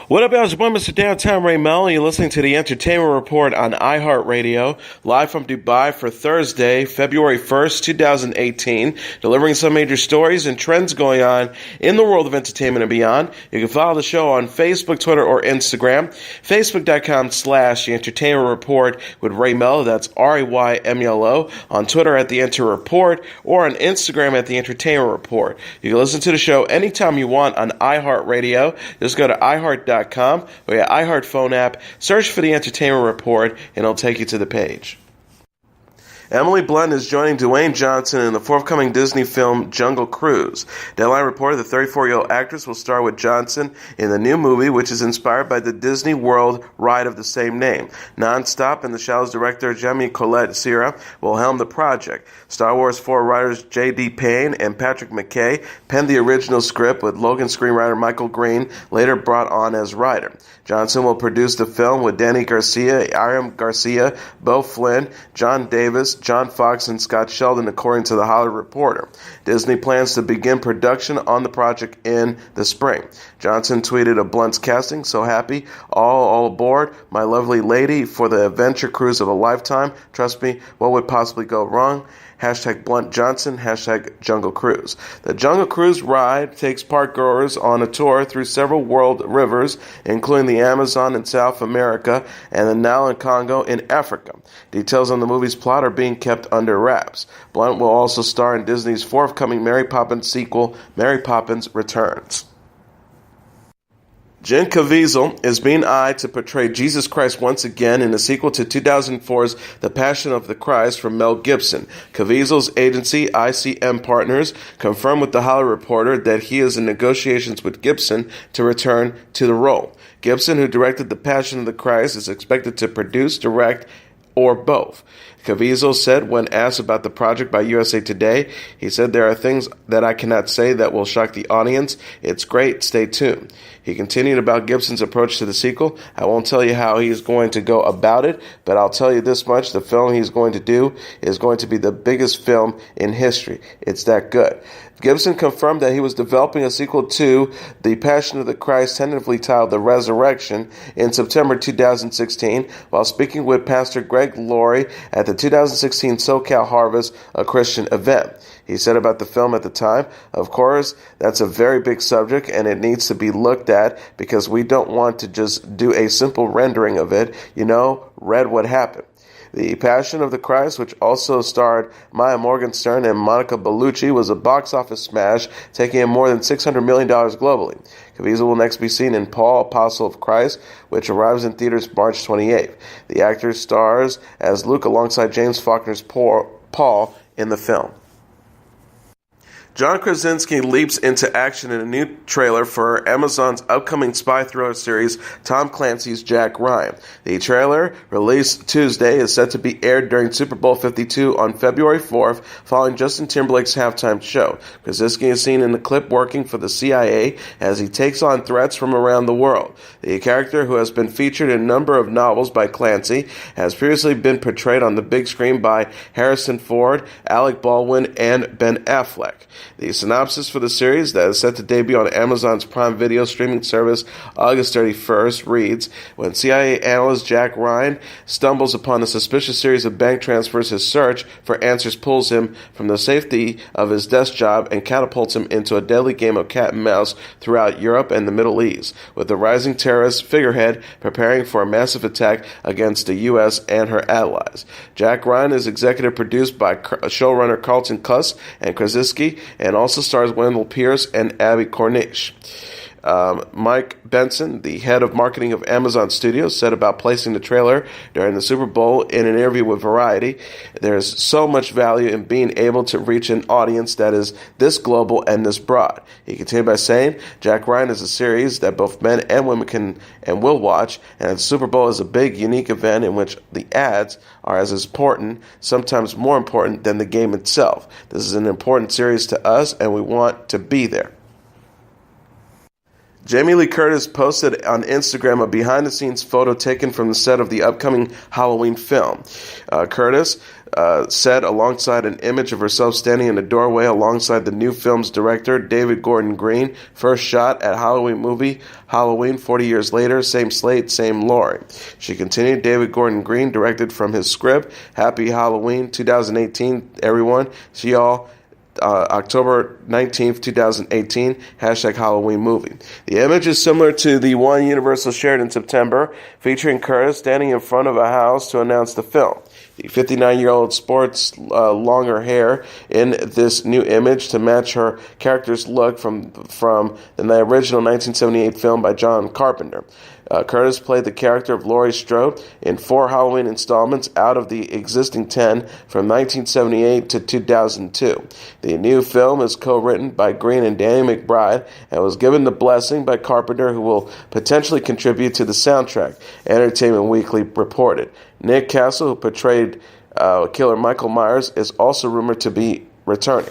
What up, y'all? It's your boy, Mr. Downtown Ray Melo, and you're listening to the Entertainment Report on iHeartRadio, live from Dubai for Thursday, February 1st, 2018, delivering some major stories and trends going on in the world of entertainment and beyond. You can follow the show on Facebook, Twitter, or Instagram, facebook.com/The Entertainment Report with Ray Melo, that's RAYMELO, on Twitter at The Enter Report, or on Instagram at The Entertainment Report. You can listen to the show anytime you want on iHeartRadio. Just go to iHeart.com or your iHeart phone app, search for The Entertainment Report, and it'll take you to the page. Emily Blunt is joining Dwayne Johnson in the forthcoming Disney film Jungle Cruise. Deadline reported the 34-year-old actress will star with Johnson in the new movie, which is inspired by the Disney World ride of the same name. Nonstop and The Shadow's director Jamie Colette Sierra will helm the project. Star Wars 4 writers J.D. Payne and Patrick McKay penned the original script, with Logan screenwriter Michael Green later brought on as writer. Johnson will produce the film with Danny Garcia, Aram Garcia, Beau Flynn, John Davis, John Fox, and Scott Sheldon, according to The Hollywood Reporter. Disney plans to begin production on the project in the spring. Johnson tweeted of Blunt's casting, "So happy, all aboard, my lovely lady, for the adventure cruise of a lifetime. Trust me, what would possibly go wrong? Hashtag Blunt Johnson, hashtag Jungle Cruise." The Jungle Cruise ride takes parkgoers on a tour through several world rivers, including the Amazon in South America and the Nile and Congo in Africa. Details on the movie's plot are being kept under wraps. Blunt will also star in Disney's forthcoming Mary Poppins sequel, Mary Poppins Returns. Caviezel is being eyed to portray Jesus Christ once again in a sequel to 2004's The Passion of the Christ from Mel Gibson. Caviezel's agency, ICM Partners, confirmed with The Hollywood Reporter that he is in negotiations with Gibson to return to the role. Gibson, who directed The Passion of the Christ, is expected to produce, direct, or both. Caviezel said when asked about the project by USA Today, he said, "There are things that I cannot say that will shock the audience. It's great. Stay tuned." He continued about Gibson's approach to the sequel. "I won't tell you how he's going to go about it, but I'll tell you this much. The film he's going to do is going to be the biggest film in history. It's that good." Gibson confirmed that he was developing a sequel to The Passion of the Christ, tentatively titled The Resurrection, in September 2016, while speaking with Pastor Greg Laurie at the 2016 SoCal Harvest, a Christian event. He said about the film at the time, "Of course, that's a very big subject and it needs to be looked at because we don't want to just do a simple rendering of it, read what happened." The Passion of the Christ, which also starred Maya Morgenstern and Monica Bellucci, was a box office smash, taking in more than $600 million globally. Caviezel will next be seen in Paul, Apostle of Christ, which arrives in theaters March 28th. The actor stars as Luke alongside James Faulkner's Paul in the film. John Krasinski leaps into action in a new trailer for Amazon's upcoming spy thriller series, Tom Clancy's Jack Ryan. The trailer, released Tuesday, is set to be aired during Super Bowl 52 on February 4th, following Justin Timberlake's halftime show. Krasinski is seen in the clip working for the CIA as he takes on threats from around the world. The character, who has been featured in a number of novels by Clancy, has previously been portrayed on the big screen by Harrison Ford, Alec Baldwin, and Ben Affleck. The synopsis for the series, that is set to debut on Amazon's Prime Video streaming service August 31st, reads, "When CIA analyst Jack Ryan stumbles upon a suspicious series of bank transfers, his search for answers pulls him from the safety of his desk job and catapults him into a deadly game of cat and mouse throughout Europe and the Middle East, with the rising terrorist figurehead preparing for a massive attack against the U.S. and her allies." Jack Ryan is executive produced by showrunner Carlton Cuse and Krasinski, and also stars Wendell Pierce and Abby Cornish. Mike Benson, the head of marketing of Amazon Studios, said about placing the trailer during the Super Bowl in an interview with Variety, "There's so much value in being able to reach an audience that is this global and this broad." He continued by saying, "Jack Ryan is a series that both men and women can and will watch, and the Super Bowl is a big, unique event in which the ads are as important, sometimes more important than the game itself. This is an important series to us, and we want to be there." Jamie Lee Curtis posted on Instagram a behind-the-scenes photo taken from the set of the upcoming Halloween film. Curtis said alongside an image of herself standing in a doorway alongside the new film's director, David Gordon Green. First shot at Halloween movie, Halloween 40 years later, same slate, same Laurie. She continued, David Gordon Green directed from his script. Happy Halloween 2018, everyone. See y'all October 19th, 2018, hashtag Halloween movie. The image is similar to the one Universal shared in September, featuring Curtis standing in front of a house to announce the film. The 59-year-old sports longer hair in this new image to match her character's look from the original 1978 film by John Carpenter. Curtis played the character of Laurie Strode in 4 Halloween installments out of the existing 10 from 1978 to 2002. The new film is co-written by Green and Danny McBride and was given the blessing by Carpenter, who will potentially contribute to the soundtrack, Entertainment Weekly reported. Nick Castle, who portrayed killer Michael Myers, is also rumored to be returning.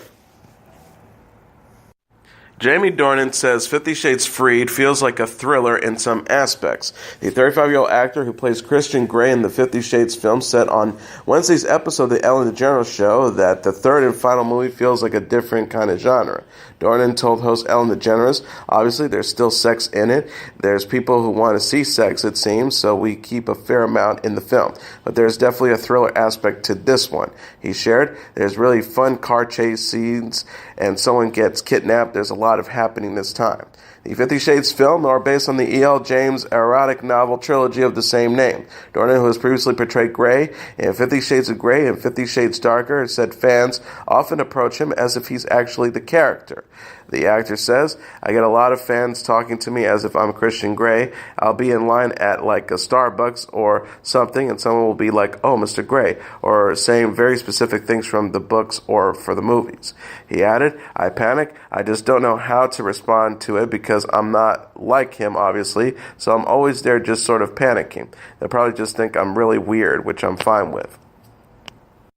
Jamie Dornan says 50 Shades Freed feels like a thriller in some aspects. The 35-year-old actor who plays Christian Grey in the 50 Shades film said on Wednesday's episode of the Ellen DeGeneres Show that the third and final movie feels like a different kind of genre. Dornan told host Ellen DeGeneres, obviously there's still sex in it. There's people who want to see sex, it seems, so we keep a fair amount in the film. But there's definitely a thriller aspect to this one. He shared, there's really fun car chase scenes and someone gets kidnapped. There's a lot of happening this time. The 50 Shades film are based on the E.L. James erotic novel trilogy of the same name. Dornan, who has previously portrayed Grey in 50 Shades of Grey and 50 Shades Darker, said fans often approach him as if he's actually the character. The actor says, I get a lot of fans talking to me as if I'm Christian Grey. I'll be in line at like a Starbucks or something and someone will be like, oh, Mr. Grey, or saying very specific things from the books or for the movies. He added, I panic. I just don't know how to respond to it because I'm not like him, obviously, so I'm always there just sort of panicking. They'll probably just think I'm really weird, which I'm fine with.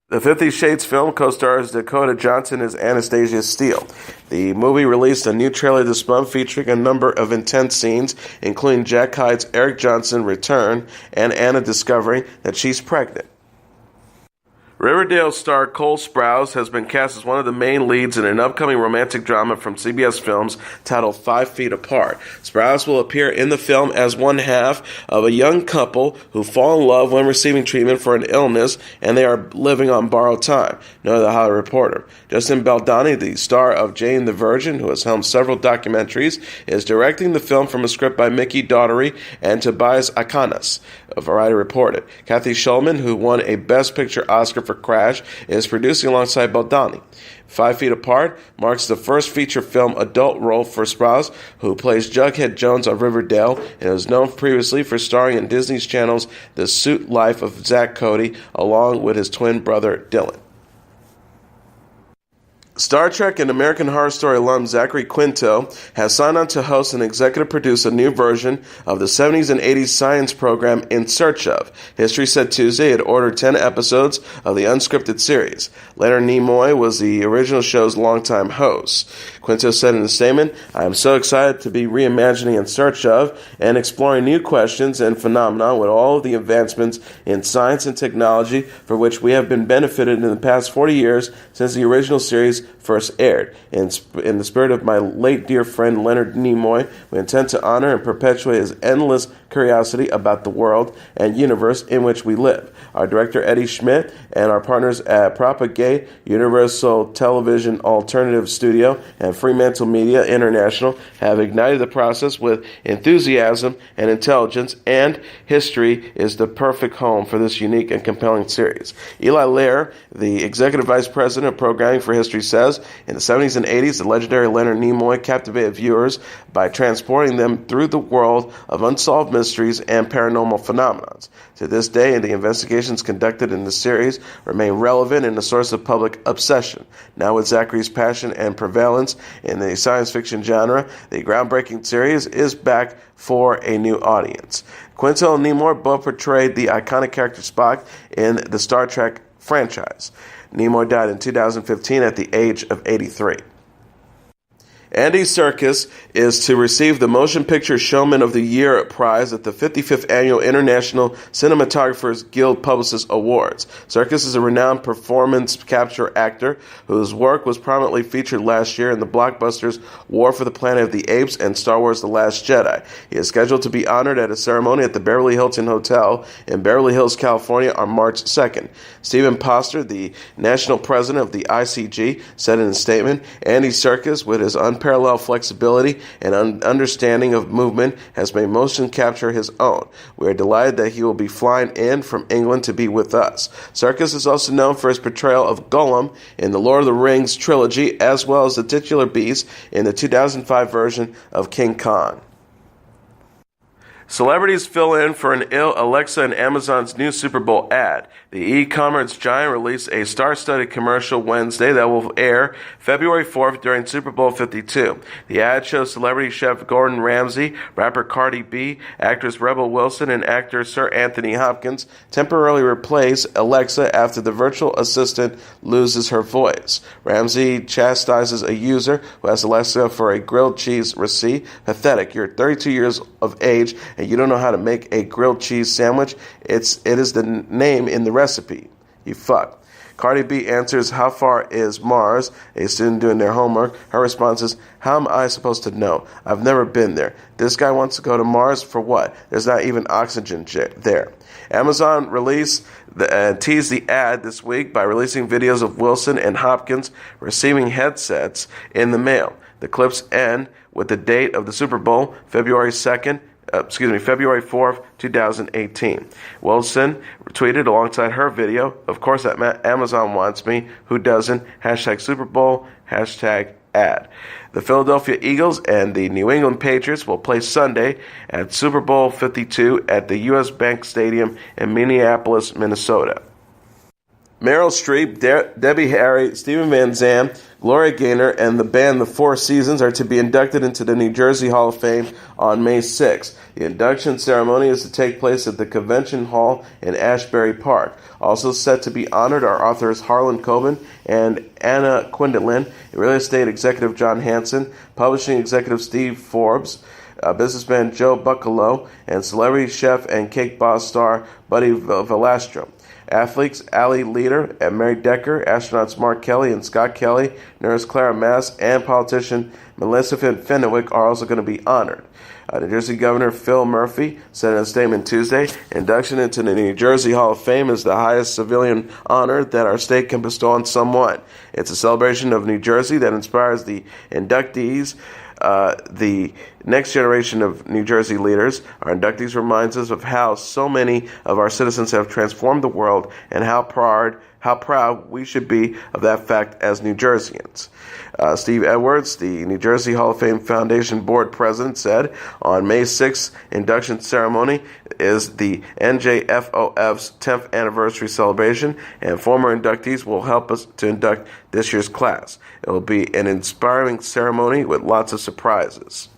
The 50 Shades film co-stars Dakota Johnson as Anastasia Steele. The movie released a new trailer this month featuring a number of intense scenes, including Jack Hyde's Eric Johnson return and Anna discovering that she's pregnant. Riverdale star Cole Sprouse has been cast as one of the main leads in an upcoming romantic drama from CBS Films titled 5 Feet Apart. Sprouse will appear in the film as one half of a young couple who fall in love when receiving treatment for an illness, and they are living on borrowed time, noted the Hollywood Reporter. Justin Baldoni, the star of Jane the Virgin, who has helmed several documentaries, is directing the film from a script by Mickey Daugherty and Tobias Akanas, Variety reported. Kathy Schulman, who won a Best Picture Oscar for Crash, is producing alongside Baldoni. 5 Feet Apart marks the first feature film adult role for Sprouse, who plays Jughead Jones on Riverdale and is known previously for starring in Disney Channel's The Suit Life of Zack Cody, along with his twin brother Dylan. Star Trek and American Horror Story alum Zachary Quinto has signed on to host and executive produce a new version of the 70s and 80s science program In Search Of. History said Tuesday it ordered 10 episodes of the unscripted series. Leonard Nimoy was the original show's longtime host. Quinto said in a statement, I am so excited to be reimagining In Search Of and exploring new questions and phenomena with all of the advancements in science and technology for which we have been benefited in the past 40 years since the original series first aired. In the spirit of my late dear friend Leonard Nimoy, we intend to honor and perpetuate his endless curiosity about the world and universe in which we live. Our director Eddie Schmidt and our partners at Propagate, Universal Television Alternative Studio, and Fremantle Media International have ignited the process with enthusiasm and intelligence, and history is the perfect home for this unique and compelling series. Eli Lair, the Executive Vice President of Programming for History, says, in the 70s and 80s, the legendary Leonard Nimoy captivated viewers by transporting them through the world of unsolved mysteries and paranormal phenomena. To this day, the investigations conducted in the series remain relevant and a source of public obsession. Now with Zachary's passion and prevalence in the science fiction genre, the groundbreaking series is back for a new audience. Quinto and Nimoy both portrayed the iconic character Spock in the Star Trek franchise. Nimoy died in 2015 at the age of 83. Andy Serkis is to receive the Motion Picture Showman of the Year prize at the 55th Annual International Cinematographers Guild Publicist Awards. Serkis is a renowned performance capture actor whose work was prominently featured last year in the blockbusters War for the Planet of the Apes and Star Wars The Last Jedi. He is scheduled to be honored at a ceremony at the Beverly Hilton Hotel in Beverly Hills, California on March 2nd. Stephen Poster, the national president of the ICG, said in a statement, Andy Serkis, with his unparalleled flexibility and understanding of movement, has made motion capture his own. We are delighted that he will be flying in from England to be with us. Serkis is also known for his portrayal of Gollum in the Lord of the Rings trilogy, as well as the titular beast in the 2005 version of King Kong. Celebrities fill in for an ill Alexa in Amazon's new Super Bowl ad. The e-commerce giant released a star-studded commercial Wednesday that will air February 4th during Super Bowl 52. The ad shows celebrity chef Gordon Ramsay, rapper Cardi B, actress Rebel Wilson, and actor Sir Anthony Hopkins temporarily replace Alexa after the virtual assistant loses her voice. Ramsay chastises a user who asks Alexa for a grilled cheese receipt. Pathetic, you're 32 years of age and you don't know how to make a grilled cheese sandwich. It is the name in the recipe. You fuck. Cardi B answers, how far is Mars? A student doing their homework. Her response is, how am I supposed to know? I've never been there. This guy wants to go to Mars for what? There's not even oxygen there. Amazon teased the ad this week by releasing videos of Wilson and Hopkins receiving headsets in the mail. The clips end with the date of the Super Bowl, February 4th, 2018. Wilson tweeted alongside her video, of course Amazon wants me, who doesn't? Hashtag Super Bowl, hashtag ad. The Philadelphia Eagles and the New England Patriots will play Sunday at Super Bowl 52 at the U.S. Bank Stadium in Minneapolis, Minnesota. Meryl Streep, Debbie Harry, Stephen Van Zandt, Gloria Gaynor, and the band The Four Seasons are to be inducted into the New Jersey Hall of Fame on May 6th. The induction ceremony is to take place at the Convention Hall in Ashbury Park. Also set to be honored are authors Harlan Coben and Anna Quindlen, real estate executive John Hanson, publishing executive Steve Forbes, businessman Joe Buccalow, and celebrity chef and cake boss star Buddy Valastro. Athletes Ali Leader and Mary Decker, astronauts Mark Kelly and Scott Kelly, nurse Clara Mass, and politician Melissa Fenwick are also going to be honored. New Jersey Governor Phil Murphy said in a statement Tuesday, induction into the New Jersey Hall of Fame is the highest civilian honor that our state can bestow on someone. It's a celebration of New Jersey that inspires the inductees, the next generation of New Jersey leaders. Our inductees reminds us of how so many of our citizens have transformed the world and how proud we should be of that fact as New Jerseyans. Steve Edwards, the New Jersey Hall of Fame Foundation Board President, said on May 6th, induction ceremony is the NJFOF's 10th anniversary celebration, and former inductees will help us to induct this year's class. It will be an inspiring ceremony with lots of surprises.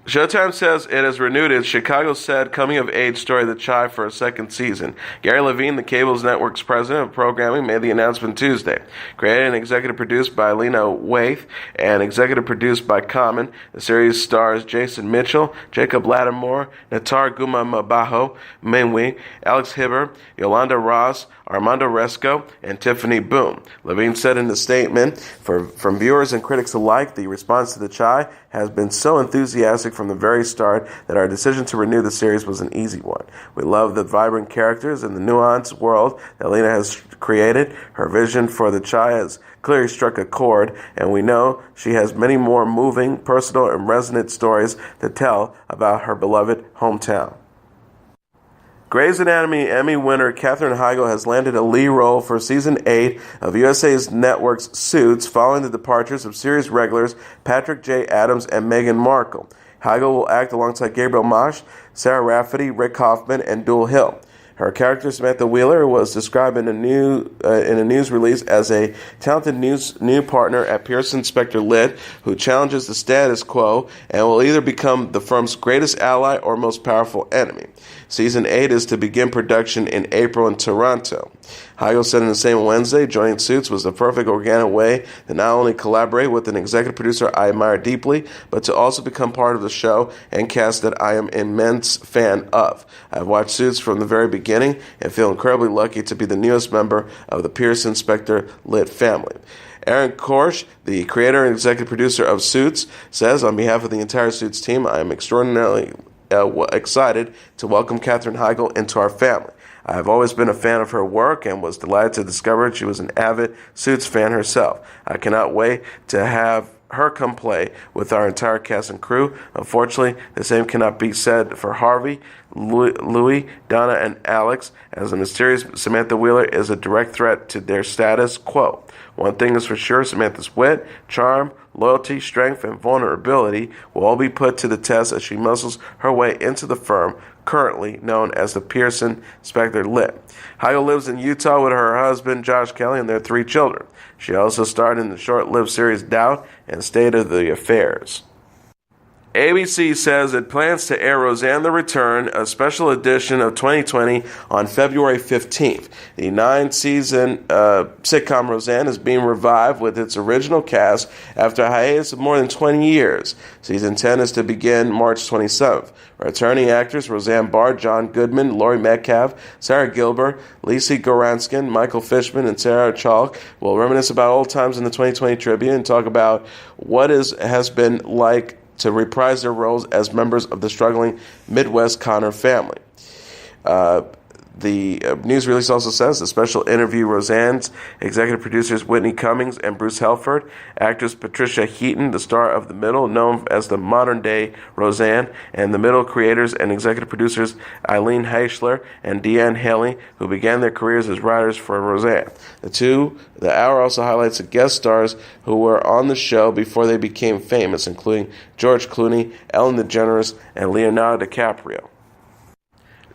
Showtime says it has renewed its Chicago-set coming-of-age story, The Chie, for a second season. Gary Levine, the Cable's network's president of programming, made the announcement Tuesday. Created and executive produced by Lena Waithe and executive produced by Common, the series stars Jason Mitchell, Jacob Lattimore, Natar Gumamabaho, Minwi, Alex Hibber, Yolanda Ross, Armando Resco, and Tiffany Boone. Levine said in the statement, from viewers and critics alike, the response to The Chie has been so enthusiastic from the very start that our decision to renew the series was an easy one. We love the vibrant characters and the nuanced world that Lena has created. Her vision for The Chie has clearly struck a chord, and we know she has many more moving, personal, and resonant stories to tell about her beloved hometown. Grey's Anatomy Emmy winner Katherine Heigl has landed a lead role for Season 8 of USA Network's Suits following the departures of series regulars Patrick J. Adams and Meghan Markle. Heigl will act alongside Gabriel Macht, Sarah Rafferty, Rick Hoffman, and Dul Hill. Her character, Samantha Wheeler, was described in a news release as a talented new partner at Pearson Spector Lit who challenges the status quo and will either become the firm's greatest ally or most powerful enemy. Season 8 is to begin production in April in Toronto. Heigl said in the same Wednesday, joining Suits was the perfect organic way to not only collaborate with an executive producer I admire deeply, but to also become part of the show and cast that I am an immense fan of. I've watched Suits from the very beginning and feel incredibly lucky to be the newest member of the Pearson Spector Lit family. Aaron Korsh, the creator and executive producer of Suits, says, on behalf of the entire Suits team, I am extraordinarily excited to welcome Katherine Heigl into our family. I have always been a fan of her work and was delighted to discover she was an avid Suits fan herself. I cannot wait to have her come play with our entire cast and crew. Unfortunately, the same cannot be said for Harvey, Louis, Donna, and Alex, as the mysterious Samantha Wheeler is a direct threat to their status quo. One thing is for sure, Samantha's wit, charm, loyalty, strength, and vulnerability will all be put to the test as she muscles her way into the firm, currently known as the Pearson Spector Lit. Heigl lives in Utah with her husband, Josh Kelly, and their 3 children. She also starred in the short-lived series Doubt and State of the Affairs. ABC says it plans to air Roseanne the Return, a special edition of 2020, on February 15th. The 9-season sitcom Roseanne is being revived with its original cast after a hiatus of more than 20 years. Season 10 is to begin March 27th. Returning actors Roseanne Barr, John Goodman, Laurie Metcalf, Sarah Gilbert, Lacey Goranskin, Michael Fishman, and Sarah Chalk will reminisce about old times in the 2020 Tribune and talk about what has been like to reprise their roles as members of the struggling Midwest Connor family. The news release also says the special interview Roseanne's executive producers Whitney Cummings and Bruce Helford, actress Patricia Heaton, the star of The Middle, known as the modern-day Roseanne, and The Middle creators and executive producers Eileen Heisler and Deanne Haley, who began their careers as writers for Roseanne. The hour also highlights the guest stars who were on the show before they became famous, including George Clooney, Ellen DeGeneres, and Leonardo DiCaprio.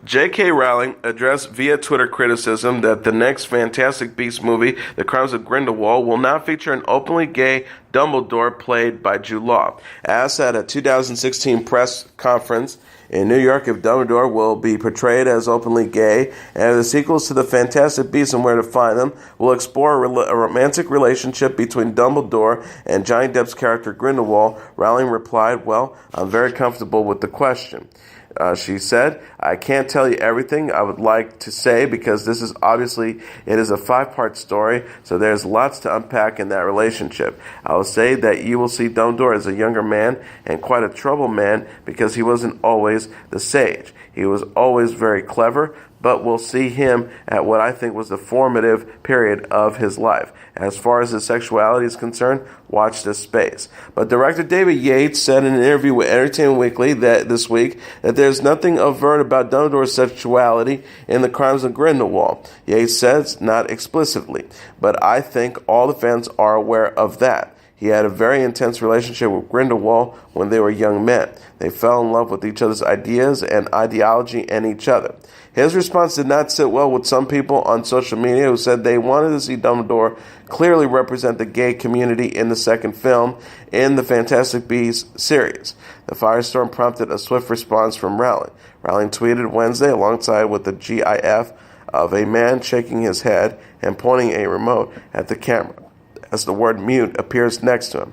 J.K. Rowling addressed via Twitter criticism that the next Fantastic Beasts movie, The Crimes of Grindelwald, will not feature an openly gay Dumbledore played by Jude Law. Asked at a 2016 press conference in New York if Dumbledore will be portrayed as openly gay, and the sequels to The Fantastic Beasts and Where to Find Them will explore a romantic relationship between Dumbledore and Johnny Depp's character Grindelwald, Rowling replied, "Well, I'm very comfortable with the question." She said, "I can't tell you everything I would like to say because it is a 5-part story, so there's lots to unpack in that relationship. I will say that you will see Dumbledore as a younger man and quite a troubled man because he wasn't always the sage. He was always very clever, but we'll see him at what I think was the formative period of his life. As far as his sexuality is concerned, watch this space." But director David Yates said in an interview with Entertainment Weekly this week that there's nothing overt about Dumbledore's sexuality in The Crimes of Grindelwald. Yates says, not explicitly, but I think all the fans are aware of that. He had a very intense relationship with Grindelwald when they were young men. They fell in love with each other's ideas and ideology and each other. His response did not sit well with some people on social media who said they wanted to see Dumbledore clearly represent the gay community in the second film in the Fantastic Beasts series. The firestorm prompted a swift response from Rowling. Rowling tweeted Wednesday alongside with the GIF of a man shaking his head and pointing a remote at the camera as the word mute appears next to him.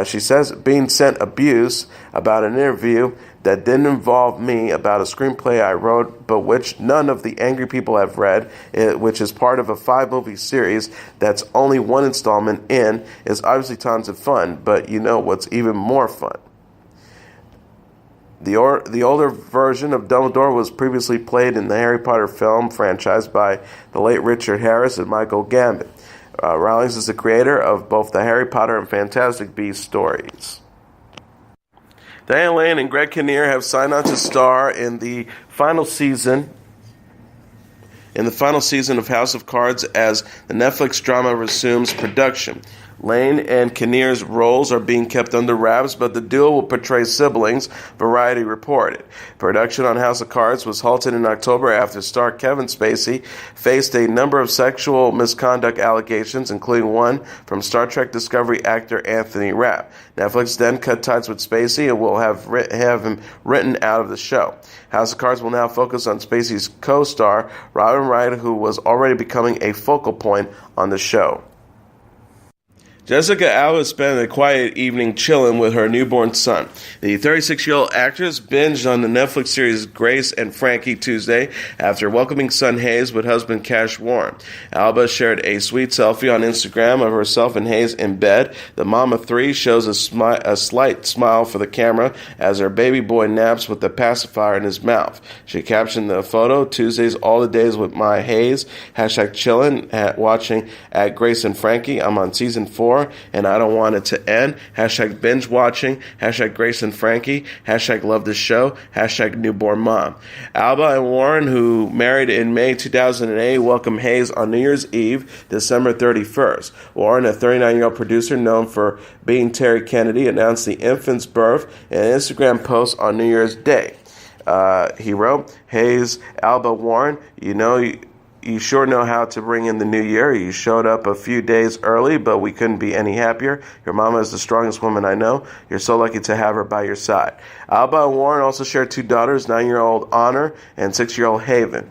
She says, being sent abuse about an interview that didn't involve me about a screenplay I wrote, but which none of the angry people have read, which is part of a 5-movie series that's only one installment in, is obviously tons of fun, but you know what's even more fun? The older version of Dumbledore was previously played in the Harry Potter film franchise by the late Richard Harris and Michael Gambon. Rowling is the creator of both the Harry Potter and Fantastic Beasts stories. Diane Lane and Greg Kinnear have signed on to star in the final season of House of Cards as the Netflix drama resumes production. Lane and Kinnear's roles are being kept under wraps, but the duo will portray siblings, Variety reported. Production on House of Cards was halted in October after star Kevin Spacey faced a number of sexual misconduct allegations, including one from Star Trek Discovery actor Anthony Rapp. Netflix then cut ties with Spacey and will have him written out of the show. House of Cards will now focus on Spacey's co-star, Robin Wright, who was already becoming a focal point on the show. Jessica Alba spent a quiet evening chilling with her newborn son. The 36-year-old actress binged on the Netflix series Grace and Frankie Tuesday after welcoming son Hayes with husband Cash Warren. Alba shared a sweet selfie on Instagram of herself and Hayes in bed. The mom of three shows a slight smile for the camera as her baby boy naps with the pacifier in his mouth. She captioned the photo, "Tuesdays all the days with my Hayes, #chillin' watching at Grace and Frankie. I'm on season 4. And I don't want it to end. #binge watching. #Grace and Frankie. #love the show. #newborn mom." Alba and Warren, who married in May 2008, welcomed Hayes on New Year's Eve, December 31st. Warren, a 39-year-old producer known for being Terry Kennedy, announced the infant's birth in an Instagram post on New Year's Day. He wrote, "Hayes, Alba, Warren, you sure know how to bring in the new year. You showed up a few days early, but we couldn't be any happier. Your mama is the strongest woman I know. You're so lucky to have her by your side." Alba and Warren also share two daughters, 9-year-old Honor and 6-year-old Haven.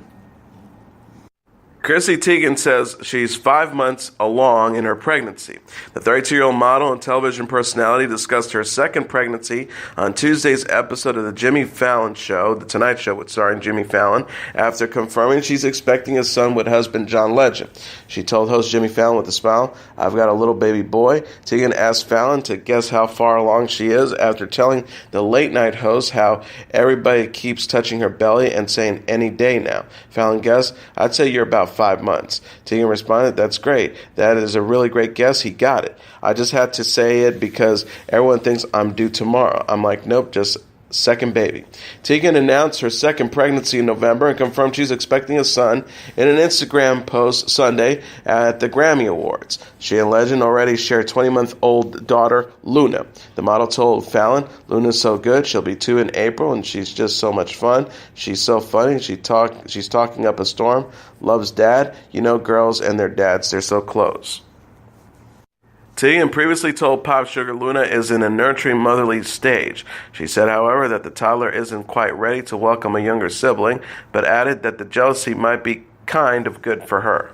Chrissy Teigen says she's 5 months along in her pregnancy. The 32-year-old model and television personality discussed her second pregnancy on Tuesday's episode of The Jimmy Fallon Show, The Tonight Show starring Jimmy Fallon, after confirming she's expecting a son with husband John Legend. She told host Jimmy Fallon with a smile, "I've got a little baby boy." Teigen asked Fallon to guess how far along she is after telling the late-night host how everybody keeps touching her belly and saying any day now. Fallon guessed, "I'd say you're about 5 months." Teigen responded, "That's great. That is a really great guess. He got it. I just had to say it because everyone thinks I'm due tomorrow." I'm like, "Nope, just second baby." Teigen announced her second pregnancy in November and confirmed she's expecting a son in an Instagram post Sunday at the Grammy Awards. She and Legend already share 20-month-old daughter, Luna. The model told Fallon, "Luna's so good. She'll be 2 in April, and she's just so much fun. She's so funny. She's talking up a storm. Loves dad. You know girls and their dads, they're so close." Teigen previously told Pop Sugar Luna is in a nurturing motherly stage. She said, however, that the toddler isn't quite ready to welcome a younger sibling, but added that the jealousy might be kind of good for her.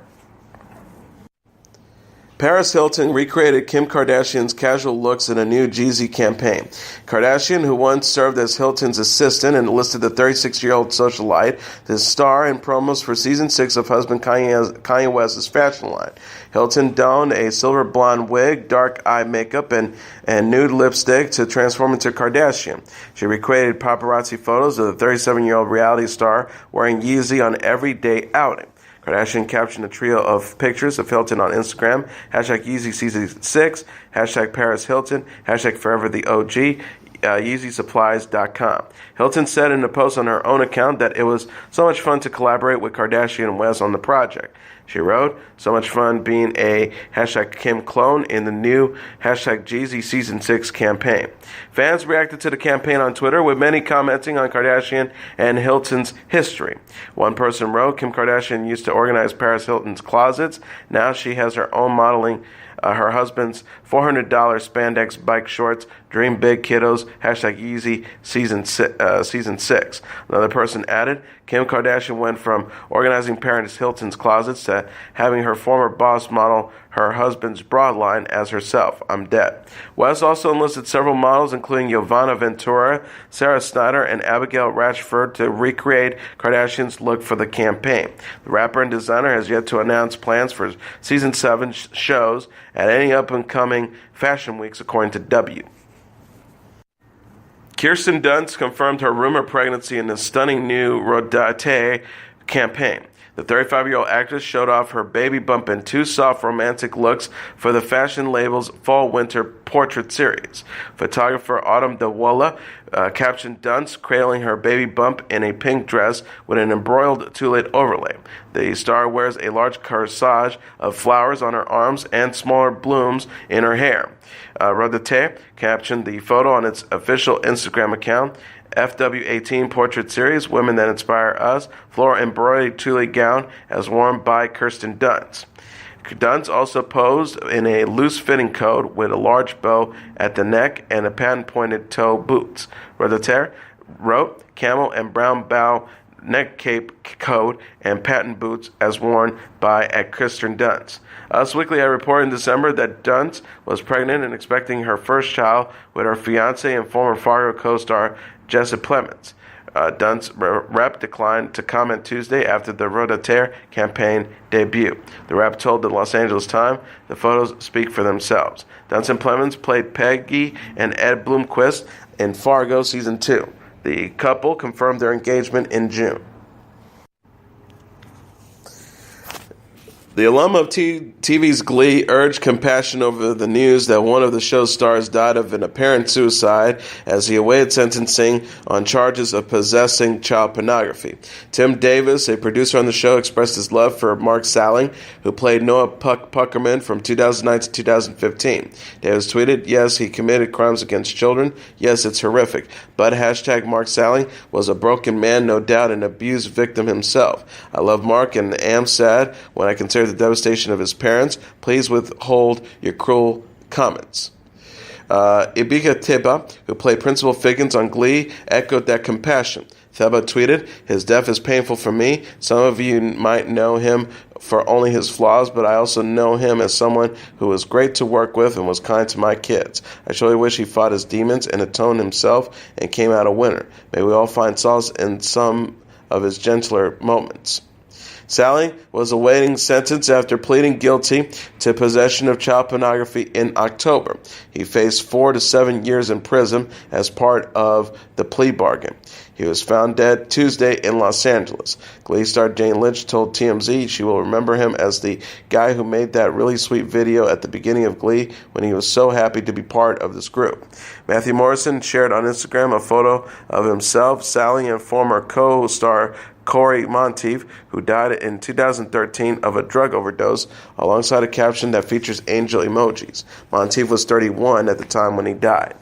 Paris Hilton recreated Kim Kardashian's casual looks in a new Yeezy campaign. Kardashian, who once served as Hilton's assistant and enlisted the 36-year-old socialite to star in promos for season 6 of husband Kanye West's fashion line. Hilton donned a silver blonde wig, dark eye makeup, and nude lipstick to transform into Kardashian. She recreated paparazzi photos of the 37-year-old reality star wearing Yeezy on every day outing. Kardashian captioned a trio of pictures of Hilton on Instagram, #Yeezy Season 6, #Paris Hilton, #Forever the OG, YeezySupplies.com. Hilton said in a post on her own account that it was so much fun to collaborate with Kardashian and West on the project. She wrote, "So much fun being a #Kim clone in the new #Yeezy Season 6 campaign." Fans reacted to the campaign on Twitter, with many commenting on Kardashian and Hilton's history. One person wrote, "Kim Kardashian used to organize Paris Hilton's closets. Now she has her own modeling her husband's $400 spandex bike shorts. Dream big, kiddos. #Yeezy Season 6. Another person added, "Kim Kardashian went from organizing Paris Hilton's closets to having her former boss model her husband's broad line as herself. I'm dead." West also enlisted several models, including Giovanna Ventura, Sarah Snyder, and Abigail Ratchford, to recreate Kardashian's look for the campaign. The rapper and designer has yet to announce plans for Season 7 shows at any up-and-coming fashion weeks, according to W. Kirsten Dunst confirmed her rumored pregnancy in the stunning new Rodate campaign. The 35-year-old actress showed off her baby bump in 2 soft romantic looks for the fashion label's fall-winter portrait series. Photographer Autumn Dawala captioned Dunst cradling her baby bump in a pink dress with an embroidered tulle overlay. The star wears a large corsage of flowers on her arms and smaller blooms in her hair. Rodate captioned the photo on its official Instagram account. FW18 Portrait Series, Women That Inspire Us, floral embroidered tulle gown as worn by Kirsten Dunst. Dunst also posed in a loose-fitting coat with a large bow at the neck and a patent-pointed toe boots. Rodate wrote, camel and brown bow neck cape coat and patent boots as worn by at Kirsten Dunst. Us Weekly had reported in December that Dunst was pregnant and expecting her first child with her fiancé and former Fargo co-star Jesse Plemons. Dunst's rep declined to comment Tuesday after the Rodateer campaign debut. The rep told the Los Angeles Times the photos speak for themselves. Dunst and Plemons played Peggy and Ed Bloomquist in Fargo Season 2. The couple confirmed their engagement in June. The alum of TV's Glee urged compassion over the news that one of the show's stars died of an apparent suicide as he awaited sentencing on charges of possessing child pornography. Tim Davis, a producer on the show, expressed his love for Mark Salling, who played Noah Puckerman from 2009 to 2015. Davis tweeted, "Yes, he committed crimes against children. Yes, it's horrific. But hashtag Mark Salling was a broken man, no doubt, an abused victim himself. I love Mark and am sad when I consider the devastation of his parents. Please withhold your cruel comments." Ibika Theba, who played Principal Figgins on Glee, echoed that compassion. Theba tweeted, "His death is painful for me. Some of you might know him for only his flaws, but I also know him as someone who was great to work with and was kind to my kids. I surely wish he fought his demons and atoned himself and came out a winner. May we all find solace in some of his gentler moments." Salling was awaiting sentence after pleading guilty to possession of child pornography in October. He faced 4 to 7 years in prison as part of the plea bargain. He was found dead Tuesday in Los Angeles. Glee star Jane Lynch told TMZ she will remember him as the guy who made that really sweet video at the beginning of Glee when he was so happy to be part of this group. Matthew Morrison shared on Instagram a photo of himself, Salling, and former co-star Corey Monteith, who died in 2013 of a drug overdose, alongside a caption that features angel emojis. Monteith was 31 at the time when he died.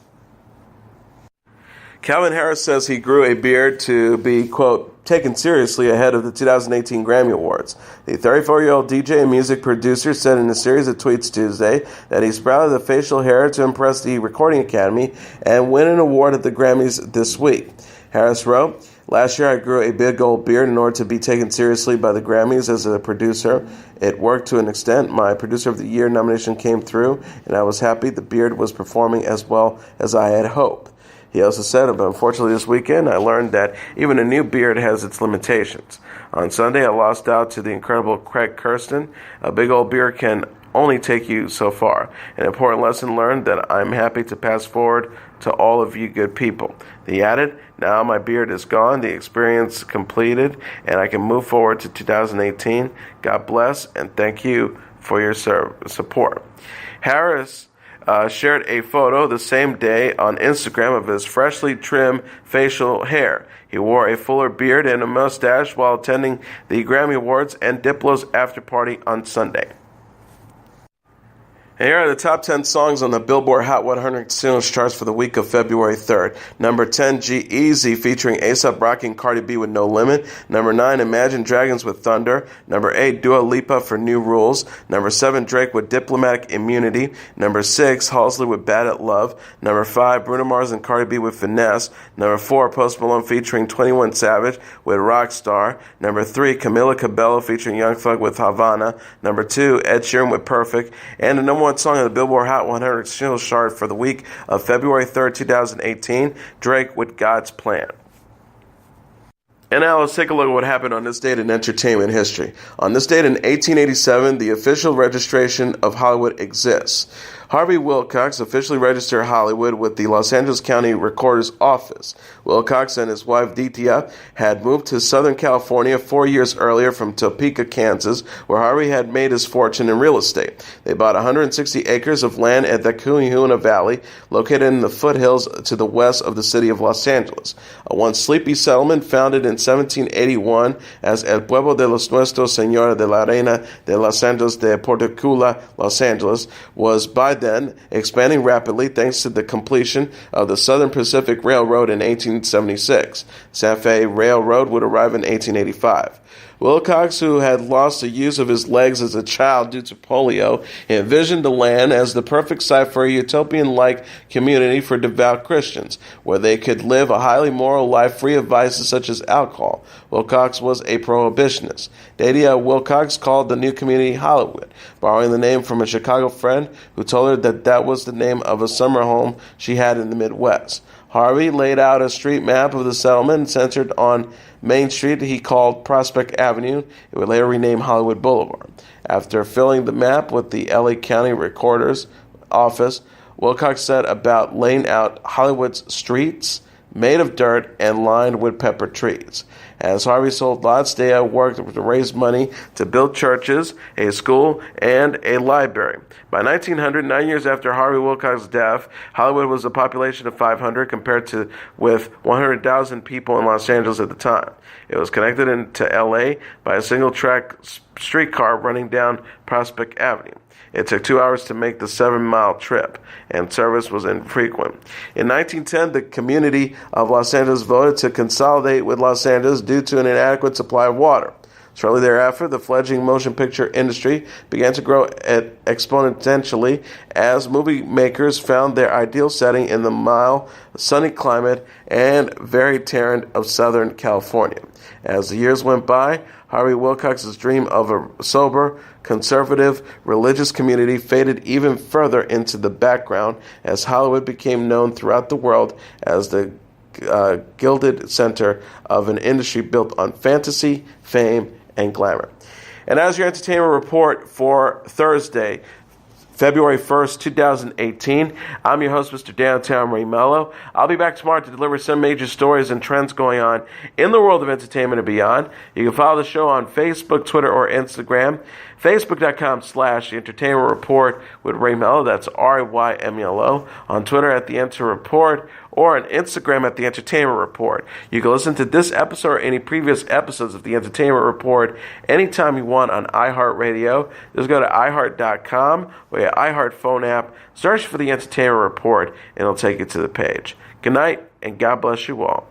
Calvin Harris says he grew a beard to be, quote, taken seriously ahead of the 2018 Grammy Awards. The 34-year-old DJ and music producer said in a series of tweets Tuesday that he sprouted the facial hair to impress the Recording Academy and win an award at the Grammys this week. Harris wrote, "Last year I grew a big old beard in order to be taken seriously by the Grammys as a producer. It worked to an extent. My Producer of the Year nomination came through, and I was happy the beard was performing as well as I had hoped." He also said, but unfortunately this weekend I learned that even a new beard has its limitations. On Sunday I lost out to the incredible Craig Kirsten. A big old beard can only take you so far. An important lesson learned that I'm happy to pass forward to all of you good people. He added, "Now my beard is gone, the experience completed, and I can move forward to 2018. God bless, and thank you for your support." Harris shared a photo the same day on Instagram of his freshly trimmed facial hair. He wore a fuller beard and a mustache while attending the Grammy Awards and Diplo's after party on Sunday. And here are the top 10 songs on the Billboard Hot 100 singles charts for the week of February 3rd. Number 10, G-Eazy featuring A$AP Rocky and Cardi B with No Limit. Number 9, Imagine Dragons with Thunder. Number 8, Dua Lipa for New Rules. Number 7, Drake with Diplomatic Immunity. Number 6, Halsey with Bad at Love. Number 5, Bruno Mars and Cardi B with Finesse. Number 4, Post Malone featuring 21 Savage with Rockstar. Number 3, Camila Cabello featuring Young Thug with Havana. Number 2, Ed Sheeran with Perfect. And the number 1 song on the Billboard Hot 100 singles chart for the week of February 3rd, 2018, Drake with God's Plan. And now let's take a look at what happened on this date in entertainment history. On this date in 1887, the official registration of Hollywood exists. Harvey Wilcox officially registered Hollywood with the Los Angeles County Recorder's Office. Wilcox and his wife Ditia had moved to Southern California 4 years earlier from Topeka, Kansas, where Harvey had made his fortune in real estate. They bought 160 acres of land at the Kahuna Valley, located in the foothills to the west of the city of Los Angeles. A once sleepy settlement founded in 1781 as El Pueblo de los Nuestros Señora de la Reina de Los Angeles de Portocula, Los Angeles, was by then expanding rapidly thanks to the completion of the Southern Pacific Railroad in 1876. Santa Fe Railroad would arrive in 1885. Wilcox, who had lost the use of his legs as a child due to polio, envisioned the land as the perfect site for a utopian-like community for devout Christians, where they could live a highly moral life free of vices such as alcohol. Wilcox was a prohibitionist. Dadia Wilcox called the new community Hollywood, borrowing the name from a Chicago friend who told her that that was the name of a summer home she had in the Midwest. Harvey laid out a street map of the settlement centered on Main Street he called Prospect Avenue. It would later rename Hollywood Boulevard. After filling the map with the LA County Recorder's Office, Wilcox set about laying out Hollywood's streets made of dirt and lined with pepper trees. As Harvey sold lots, Dea worked to raise money to build churches, a school, and a library. By 1900, 9 years after Harvey Wilcox's death, Hollywood was a population of 500 compared to with 100,000 people in Los Angeles at the time. It was connected into LA by a single-track streetcar running down Prospect Avenue. It took 2 hours to make the 7-mile trip, and service was infrequent. In 1910, the community of Los Angeles voted to consolidate with Los Angeles due to an inadequate supply of water. Shortly thereafter, the fledgling motion picture industry began to grow exponentially as movie makers found their ideal setting in the mild, sunny climate and varied terrain of Southern California. As the years went by, Harvey Wilcox's dream of a sober, conservative, religious community faded even further into the background as Hollywood became known throughout the world as the gilded center of an industry built on fantasy, fame, and glamour. And as your entertainment report for Thursday, February 1st, 2018. I'm your host, Mr. Downtown Ray Melo. I'll be back tomorrow to deliver some major stories and trends going on in the world of entertainment and beyond. You can follow the show on Facebook, Twitter, or Instagram. Facebook.com/The Entertainment Report with Ray Melo. That's RAYMELO. On Twitter at The Enter Report, or on Instagram at The Entertainment Report. You can listen to this episode or any previous episodes of The Entertainment Report anytime you want on iHeartRadio. Just go to iHeart.com or your iHeart phone app, search for The Entertainment Report, and it'll take you to the page. Good night, and God bless you all.